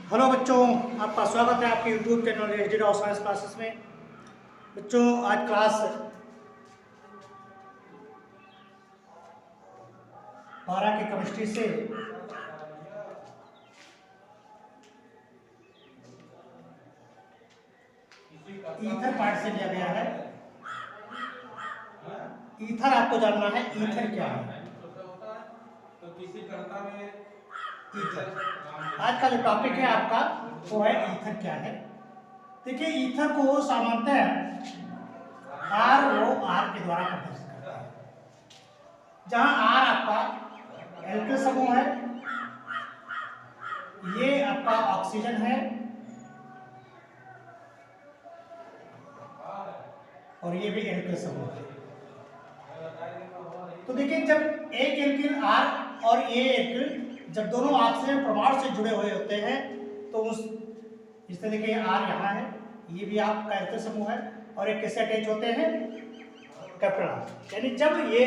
Hello बच्चों, आपका स्वागत है आपके YouTube channel HD Rao science classes में। बच्चों, आज क्लास 12 की केमिस्ट्री से ईथर पार्ट से लिया गया है। ईथर आपको जानना है, ईथर क्या है। ईथर आज का जो टॉपिक है आपका वो है ईथर क्या है। देखिए, ईथर को सामान्यतः आर ओ आर के द्वारा प्रदर्शित करते हैं। जहां आर आपका एल्किल समूह है, ये आपका ऑक्सीजन है और ये भी एल्किल समूह है। तो देखिए, जब एक एल्किल आर और ये एल्किल जब दोनों ऑक्सीजन परमाणु से जुड़े हुए होते हैं तो इस तरह के आर यहाँ है, ये भी आपका एल्किल समूह है और एक कैसे अटैच होते हैं, कैपिटल आर। यानी जब ये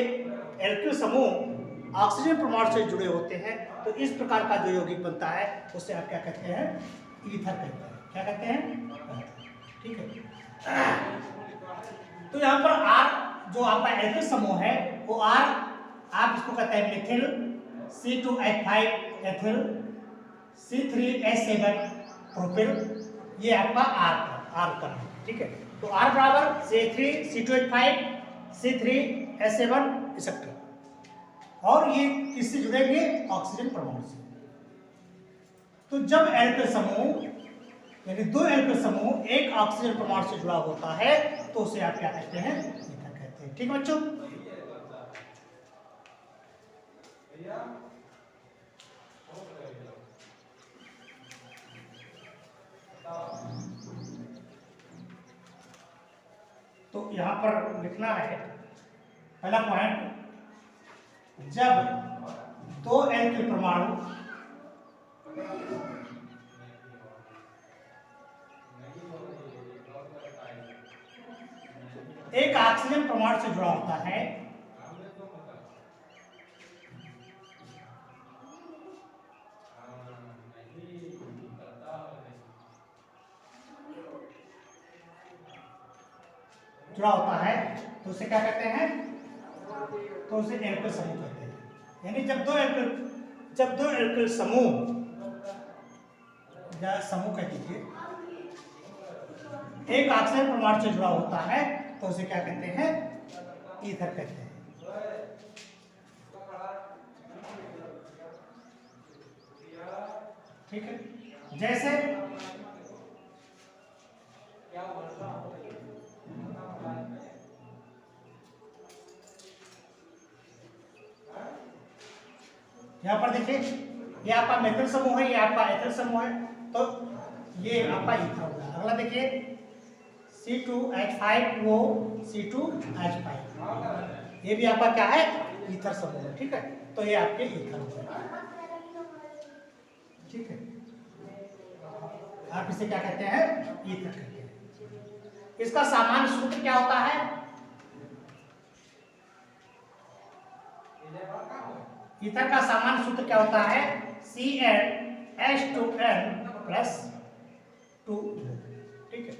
एल्किल समूह ऑक्सीजन परमाणु से जुड़े होते हैं तो इस प्रकार का जो यौगिक बनता है उसे आप क्या कहते हैं, ईथर कहते हैं। क्या कहते हैं, ठीक है। तो यहाँ पर आर जो आपका एल्किल समूह है वो आर आप इसको कहते हैं Mithil, C2H5 ethyl, C3H7 propyl, ये आपका आर का है, ठीक है। तो आर बराबर C3C2H5 C3H7 एक्सेट्रा, और ये किससे जुड़ेंगे, ऑक्सीजन परमाणु से। तो जब एल्किल समूह यानी दो एल्किल समूह एक ऑक्सीजन परमाणु से जुड़ा होता है तो उसे आप क्या कहते हैं, ईथर कहते हैं। ठीक बच्चों, तो यहां पर लिखना है पहला पॉइंट, जब दो एल्किल परमाणु एक ऑक्सीजन परमाणु से जुड़ा होता है तो उसे क्या कहते हैं, तो उसे एल्किल समूह कहते हैं। यानी जब दो एल्किल समूह कह दीजिए एक ऑक्सीजन परमाणु से जुड़ा होता है तो उसे क्या कहते हैं, ईथर कहते हैं। ठीक है, जैसे यहाँ पर देखिए, ये आपका मेथिल समूह है, ये आपका एथिल समूह है, तो ये आपका ईथर होगा। अगला देखिए C2H5 वो C2H5, ये भी आपका क्या है, ईथर समूह है, ठीक है। तो ये आपके ईथर होगा, ठीक है। आप इसे क्या कहते हैं, ईथर कहते हैं। इसका सामान्य सूत्र क्या होता है, ईथर का सामान्य सूत्र क्या होता है, CnH2n+2, ठीक है।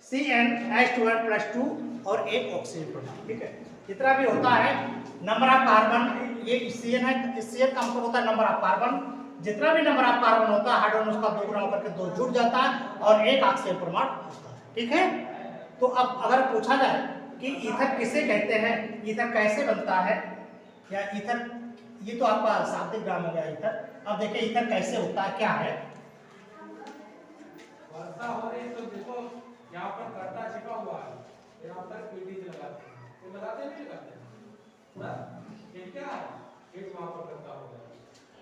CnH2n+2 और एक ऑक्सीजन परमाणु, ठीक है। जितना भी होता है नंबर ऑफ कार्बन, ये Cn है, Cn का मतलब होता है नंबर ऑफ कार्बन। जितना भी नंबर ऑफ कार्बन होता है हाइड्रोजन उसका 2 गुना होकर के 2 जुड़ जाता है और एक ऑक्सीजन परमाणु होता है, ठीक है। तो अब अगर पूछा जाए कि ईथर किसे कहते हैं, ईथर कैसे बनता है, या ईथर, ये तो आपका शाब्दिक नाम हो गया ईथर। अब देखिए ईथर कैसे होता है, क्या है। वर्षा हो रही तो देखो यहाँ पर कर्ता छिपा हुआ है, यहाँ पर पीटी लगाते हैं, तो लगाते नहीं लगाते बस ये क्या है, एक वहाँ पर कर्ता हो गया।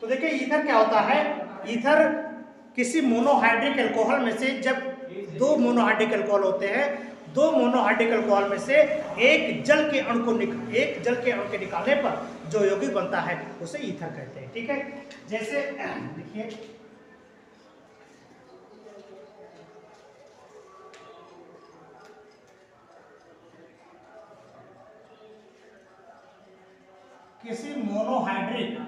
तो देखिए ईथर क्या होता है, ईथर किसी मोनोहाइड्रिक अल्कोहल में से, जब दो मोनोहाइड्रिक अल्कोहल होते हैं, दो मोनोहाइड्रिक अल्कोहल में से एक जल के अणु के निकालने पर जो यौगिक बनता है उसे ईथर कहते हैं, ठीक है। जैसे देखिए किसी मोनोहाइड्रिक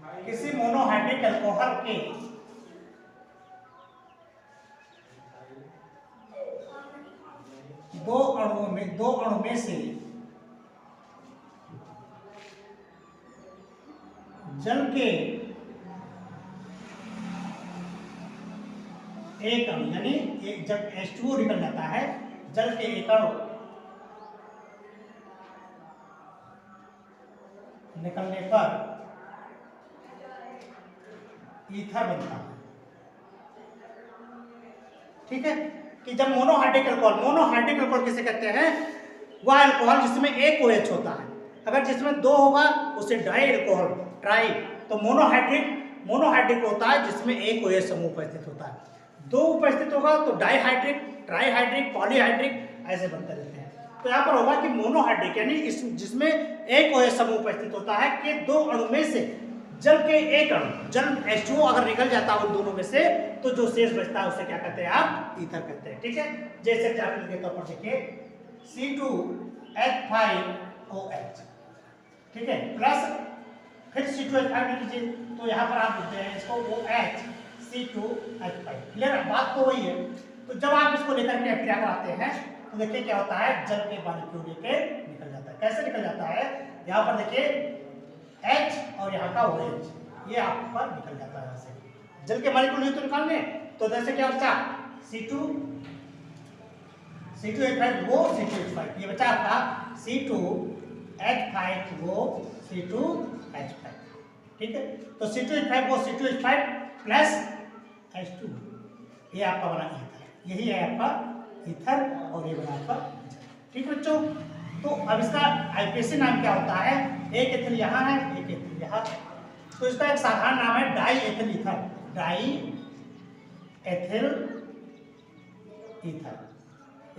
किसी मोनोहाइड्रिक अल्कोहल के दो अणु में से जल के एक अणु, यानी जब H2O निकल जाता है, जल के एक अणु निकलने पर ईथर बनता है। ठीक है, कि जब मोनोहाइड्रिक अल्कोहल किसे कहते हैं? वह अल्कोहल जिसमें एक OH होता है। अगर जिसमें दो होगा उसे डाई अल्कोहल, ट्राई। तो मोनोहाइड्रिक होता है जिसमें एक OH समूह उपस्थित होता है। दो उपस्थित होगा तो डाईहाइड्रिक, ट्राईहाइड्रिक, पॉलीहाइड्रिक ऐसे बनते रहते हैं। तो यहाँ पर होगा कि मोनोहाइड्रिक यानी जिसमें एक OH समूह उपस्थित होता है कि दो अणु में से जल के एक अणु, जल H2O अगर निकल जाता है उन दोनों में से, तो जो शेष बचता है उसे क्या कहते हैं? आप ईथर कहते हैं। ठीक है, जैसे एग्जाम्पल के तौर पर देखिए C2H5OH, ठीक है, प्लस फिर C2H5 लिख लीजिए। तो यहाँ पर आप लिखते हैं इसको OH C2H5। क्लियर, बात तो वही है। तो जब आप इसको लेकर के क्रिया कराते हैं तो देखिए क्या होता है, जल के मॉलिक्यूल लेके निकल जाता है। कैसे निकल जाता है? यहाँ पर देखिए H और यहाँ का OH ये आप पर निकल जाता है। ऐसे जल के मॉलिक्यूल नहीं तो निकालने, तो जैसे क्या बचा C2H5 वो C2H5, ये बचा आपका C2H5 वो C2H5। ठीक है, तो C2H5 वो C2H5 प्लस H2, ये आपका बना ईथर। यही है आपका ईथर और ये बना आपका। ठीक है बच्चों, तो अब इसका आईपीएसी नाम क्या होता है? एक एथिल यहाँ है, एक एथिल यहाँ। तो इसका एक साधारण नाम है die ethyl ether, die ethyl ether.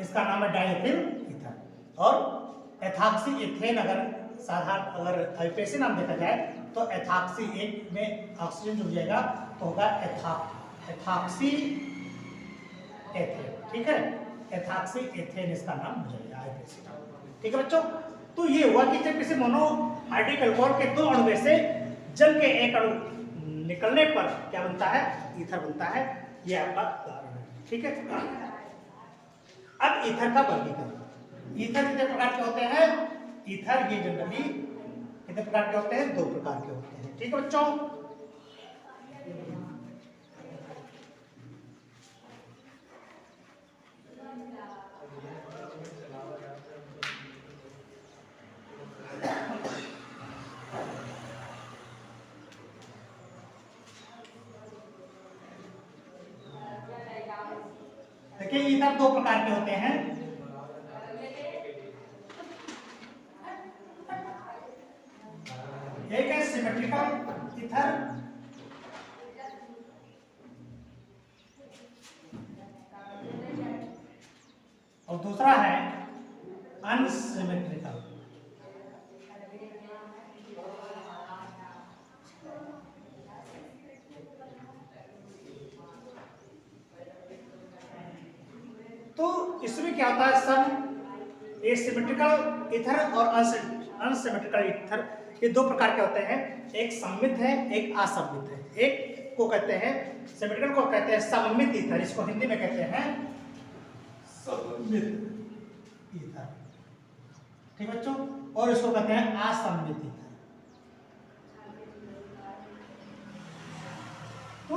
इसका नाम है डाई एथिल ईथर। और एथॉक्सी एथेन अगर आईपीएसी नाम देखा जाए तो एथॉक्सी, एक में ऑक्सीजन जुड़ जाएगा तो होगा एथॉक्सी एथेन। ठीक है, एथॉक्सी एथेन इसका नाम हो जाएगा आईपीएसी नाम। ठीक है बच्चों, तो ये हुआ कि जब किसी मोनोहाइड्रिक अल्कोहल के दो अणु में से जल के एक अणु निकलने पर क्या बनता है? ईथर बनता है। ये आपका उदाहरण है। ठीक है, अब ईथर का वर्गीकरण। ईथर कितने प्रकार के होते हैं? ईथर ये जनरली कितने प्रकार के होते हैं? दो प्रकार के होते हैं। ठीक है बच्चों, देखिए ईथर दो प्रकार के होते हैं। एक है सिमेट्रिकल ईथर और दूसरा है अनसिमेट्रिकल। तो इसमें क्या होता है? सब ये सिमेट्रिकल ईथर और अनसिमेट्रिकल ईथर ये दो प्रकार के होते हैं। एक सममित है, एक असममित है। एक को कहते हैं सिमेट्रिकल को कहते हैं सममित ईथर, इसको हिंदी में कहते हैं सममित ईथर। ठीक है बच्चों, और इसको कहते हैं असममित ईथर। तो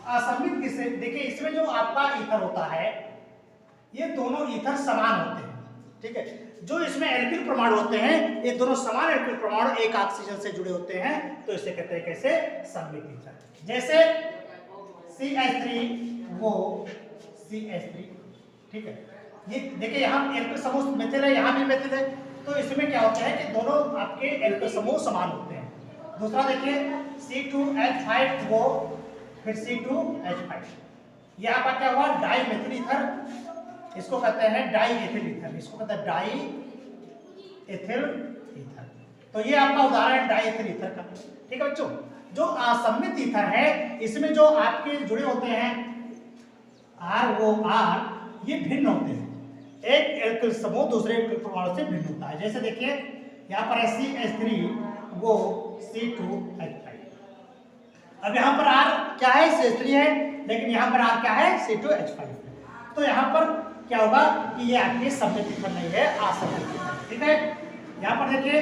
असममित किसे? देखिए इसमें जो आपका ईथर होता है ये दोनों ईथर समान होते हैं। ठीक है, जो इसमें एल्किल परमाणु होते हैं ये दोनों समान एल्किल परमाणु एक ऑक्सीजन से जुड़े होते हैं, तो इसे कहते हैं कैसे? सममित ईथर। जैसे CH3 वो CH3। ठीक है, ये देखिए यहाँ एल्किल समूह मेथिल है, यहाँ भी मेथिल है, तो इसमें क्या होता है कि दोनों आपके एल्किल समूह समान होते हैं। दूसरा देखिए C2H5 वो फिर C2H5, ये आपका क्या हुआ? डाई मेथिल ईथर, इसको कहते हैं डाई एथिल ईथर, इसको कहते हैं डाई एथिल ईथर। तो ये आपका उदाहरण है डाई एथिल ईथर का। ठीक है बच्चों, जो असममित ईथर है इसमें जो आपके जुड़े होते हैं ROR ये भिन्न होते हैं। एक एल्किल समूह दूसरे एल्किल परमाणु से भिन्न होता है। जैसे देखिए यहाँ पर है CH3 वो C2H5, अब यहाँ पर R क्या है, CH3 है, लेकिन यहाँ पर R क्या है, C2H5 है। तो यहाँ पर क्या होगा कि ये आपके सममित ईथर नहीं है, असममित ईथर। ठीक है, यहाँ पर देखिए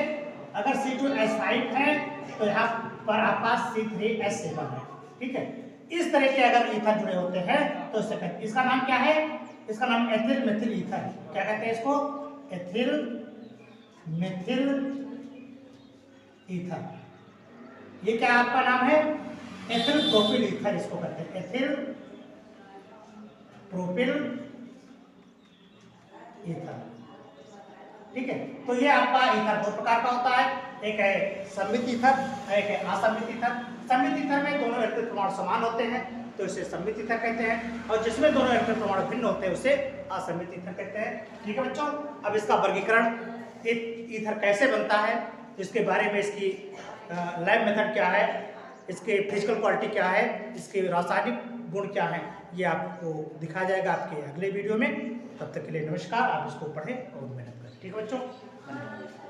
अगर C2H5 है तो यहाँ पर आपका C3H7 है। ठीक है, इस तरह के अगर ईथर जुड़े होते हैं तो इसका नाम क्या है, इसका नाम एथिल मेथिल ईथर। क्या कहते हैं इसको, एथिल मेथिल ईथर। ये क्या आपका नाम है, एथिल प्रोपिल ईथर इसको कहते हैं, एथिल प्रोपिल ईथर। ठीक है, तो ये आपका ईथर दो प्रकार का होता है, एक है सममित ईथर, एक है असममित ईथर। सममित ईथर में दोनों इलेक्ट्रॉन परमाणु समान होते हैं तो इसे सममित ईथर कहते हैं, और जिसमें दोनों इलेक्ट्रॉन परमाणु भिन्न होते हैं उसे असममित ईथर कहते हैं। ठीक है बच्चों, अब इसका वर्गीकरण ईथर कैसे बनता है, इसके बारे में, इसकी लैब मेथड क्या है, इसके फिजिकल क्वालिटी क्या है, इसके रासायनिक गुण क्या है, ये आपको दिखाया जाएगा आपके अगले वीडियो में। तब तक के लिए नमस्कार, आप इसको पढ़ें और मेहनत करें। ठीक है बच्चों, धन्यवाद।